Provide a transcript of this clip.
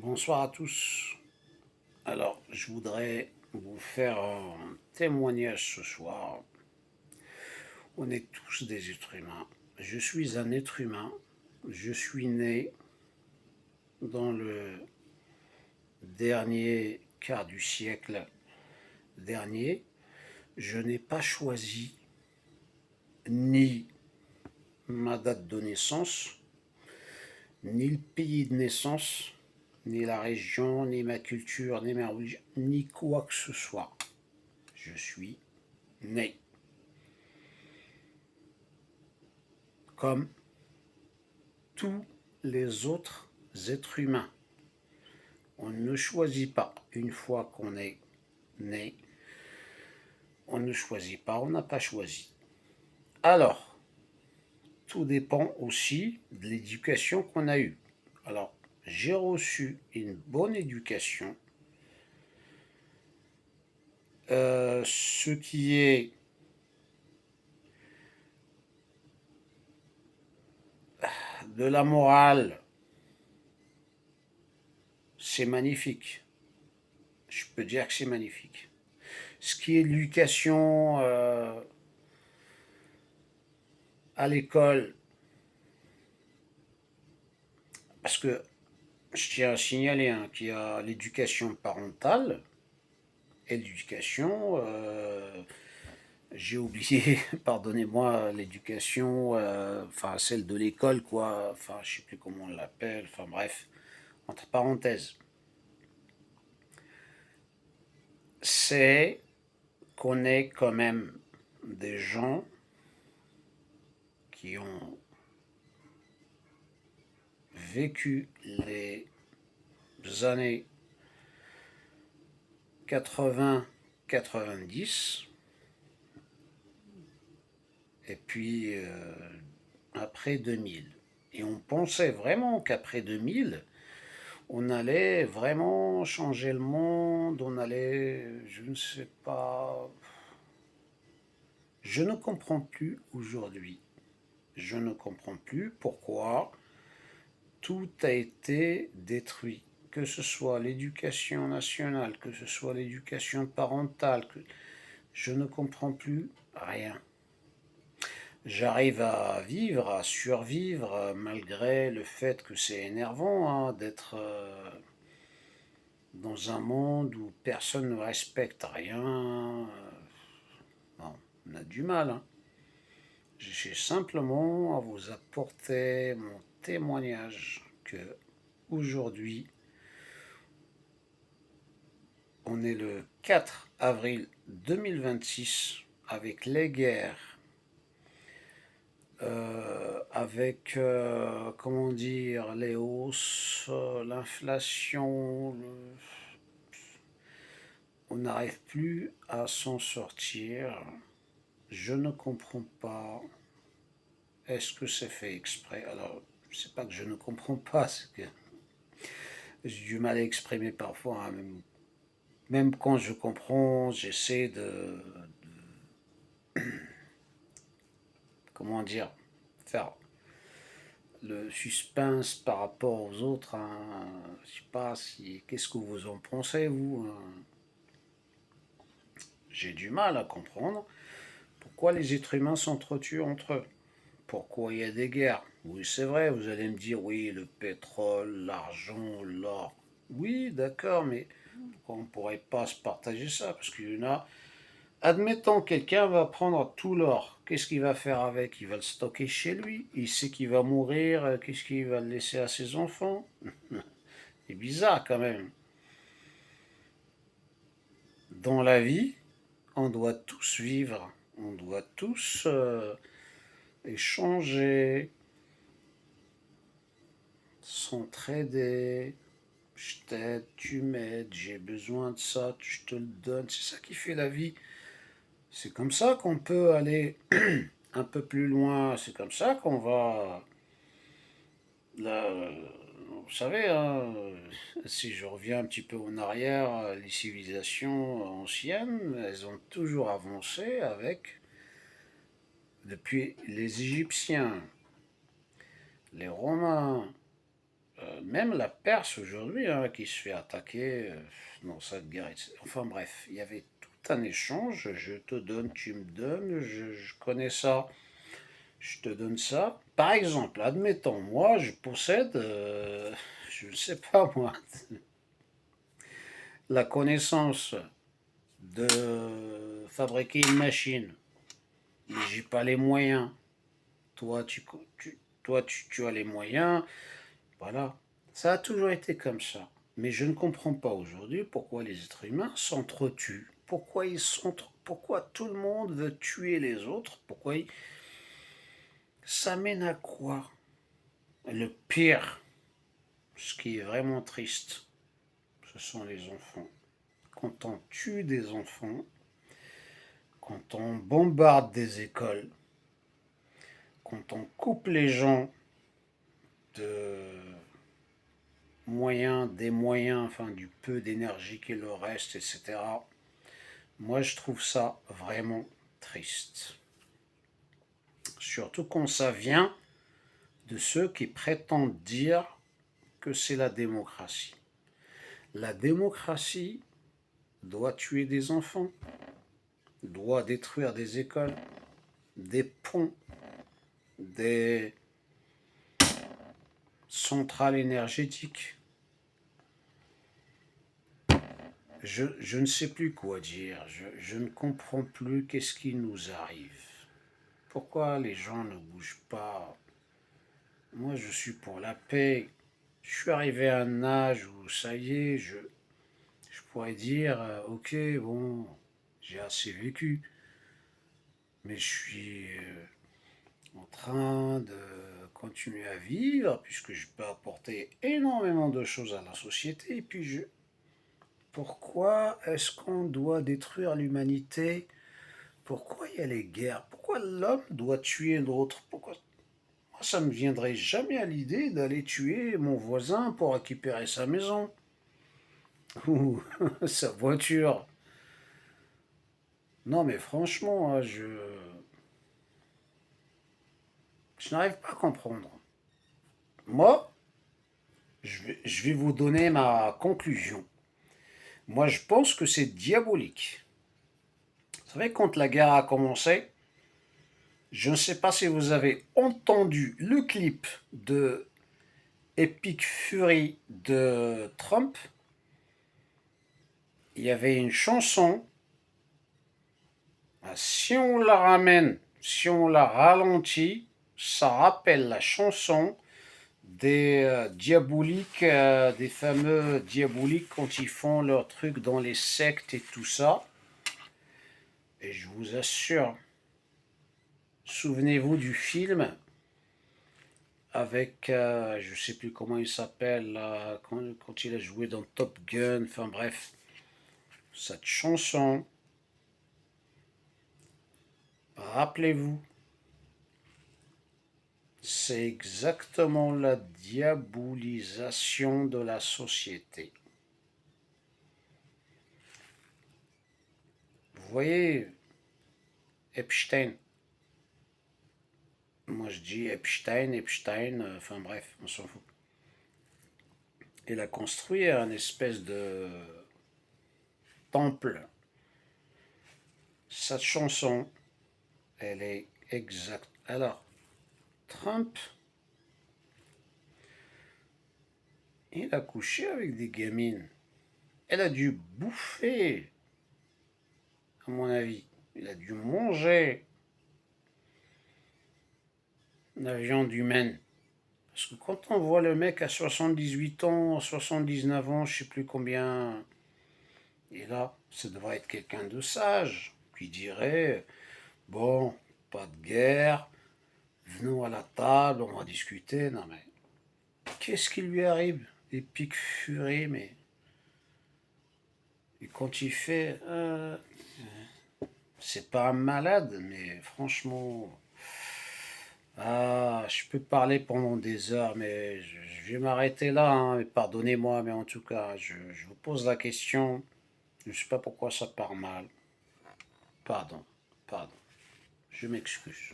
Bonsoir à tous. Alors, je voudrais vous faire un témoignage ce soir. On est tous des êtres humains. Je suis un être humain. Je suis né dans le dernier quart du siècle dernier. Je n'ai pas choisi ni ma date de naissance, ni le pays de naissance, ni la région, ni ma culture, ni ma religion, ni quoi que ce soit. Je suis né. Comme tous les autres êtres humains. On ne choisit pas. Une fois qu'on est né, on ne choisit pas, on n'a pas choisi. Alors, tout dépend aussi de l'éducation qu'on a eue. Alors, j'ai reçu une bonne éducation, ce qui est de la morale, c'est magnifique. Je peux dire que c'est magnifique. Ce qui est l'éducation à l'école, parce que je tiens à signaler qu'il y a l'éducation parentale et l'éducation, j'ai oublié, pardonnez-moi, l'éducation, enfin celle de l'école, quoi, enfin je sais plus comment on l'appelle, enfin bref, entre parenthèses. C'est qu'on est quand même des gens qui ont vécu les années 80-90, et puis après 2000. Et on pensait vraiment qu'après 2000, on allait vraiment changer le monde, on allait, je ne sais pas, je ne comprends plus aujourd'hui. Je ne comprends plus pourquoi tout a été détruit, que ce soit l'éducation nationale, que ce soit l'éducation parentale, je ne comprends plus rien. J'arrive à vivre, à survivre, malgré le fait que c'est énervant d'être dans un monde où personne ne respecte rien. Bon, on a du mal. J'ai simplement à vous apporter mon témoignage que aujourd'hui, on est le 4 avril 2026 avec les guerres, avec, comment dire, les hausses, l'inflation, on n'arrive plus à s'en sortir. Je ne comprends pas. Est-ce que c'est fait exprès? Alors, c'est pas que je ne comprends pas, c'est que j'ai du mal à exprimer parfois. Même quand je comprends, j'essaie comment dire, faire le suspense par rapport aux autres. Je sais pas si. Qu'est-ce que vous en pensez, vous? J'ai du mal à comprendre pourquoi les êtres humains s'entretuent entre eux. Pourquoi il y a des guerres? Oui, c'est vrai, vous allez me dire, oui, le pétrole, l'argent, l'or. Oui, d'accord, mais pourquoi on ne pourrait pas se partager ça? Parce qu'il y en a. Admettons, quelqu'un va prendre tout l'or. Qu'est-ce qu'il va faire avec? Il va le stocker chez lui. Il sait qu'il va mourir. Qu'est-ce qu'il va le laisser à ses enfants? C'est bizarre quand même. Dans la vie, on doit tous vivre. On doit tous échanger, s'entraider. Je t'aide, tu m'aides, j'ai besoin de ça, je te le donne. C'est ça qui fait la vie. C'est comme ça qu'on peut aller un peu plus loin. C'est comme ça qu'on va. Là, vous savez, si je reviens un petit peu en arrière, les civilisations anciennes, elles ont toujours avancé avec, depuis les Égyptiens, les Romains, même la Perse aujourd'hui, hein, qui se fait attaquer dans cette guerre. Enfin bref, il y avait tout un échange. Je te donne, tu me donnes, je connais ça, je te donne ça. Par exemple, admettons, moi, je possède, je ne sais pas moi, la connaissance de fabriquer une machine, mais j'ai pas les moyens. Toi, tu as les moyens. Voilà. Ça a toujours été comme ça. Mais je ne comprends pas aujourd'hui pourquoi les êtres humains s'entretuent. Pourquoi tout le monde veut tuer les autres. Ça mène à quoi? Le pire, ce qui est vraiment triste, ce sont les enfants. Quand on tue des enfants, quand on bombarde des écoles, quand on coupe les gens de des moyens, enfin du peu d'énergie qu'il leur reste, etc. Moi, je trouve ça vraiment triste. Surtout quand ça vient de ceux qui prétendent dire que c'est la démocratie. La démocratie doit tuer des enfants, doit détruire des écoles, des ponts, des centrales énergétiques. Je ne sais plus quoi dire, je ne comprends plus qu'est-ce qui nous arrive. Pourquoi les gens ne bougent pas? Moi, je suis pour la paix. Je suis arrivé à un âge où, ça y est, je pourrais dire, ok, bon, j'ai assez vécu, mais je suis en train de continuer à vivre, puisque je peux apporter énormément de choses à la société, et puis pourquoi est-ce qu'on doit détruire l'humanité? Pourquoi il y a les guerres? Pourquoi l'homme doit tuer l'autre? Pourquoi moi, ça me viendrait jamais à l'idée d'aller tuer mon voisin pour récupérer sa maison ou sa voiture. Non, mais franchement, hein, je n'arrive pas à comprendre. Moi, je vais vous donner ma conclusion. Moi, je pense que c'est diabolique. Vous savez, quand la guerre a commencé, je ne sais pas si vous avez entendu le clip de Epic Fury de Trump. Il y avait une chanson. Si on la ramène, si on la ralentit, ça rappelle la chanson des diaboliques, des fameux diaboliques quand ils font leurs trucs dans les sectes et tout ça. Et je vous assure, souvenez-vous du film avec, je sais plus comment il s'appelle, quand il a joué dans Top Gun, enfin bref, cette chanson, rappelez-vous, c'est exactement la diabolisation de la société. Vous voyez, Epstein, moi je dis Epstein, enfin bref, on s'en fout. Il a construit un espèce de temple. Cette chanson, elle est exacte. Alors, Trump, il a couché avec des gamines. Elle a dû bouffer, à mon avis. Il a dû manger la viande humaine. Parce que quand on voit le mec à 78 ans, 79 ans, je sais plus combien, et là, ça devrait être quelqu'un de sage, qui dirait, bon, pas de guerre, venons à la table, on va discuter. Non mais, qu'est-ce qui lui arrive? Épique furie, mais... Et quand il fait... c'est pas un malade, mais franchement... Ah, je peux parler pendant des heures, mais je vais m'arrêter là, hein, pardonnez-moi, mais en tout cas, je vous pose la question. Je ne sais pas pourquoi ça part mal. Pardon, pardon. Je m'excuse.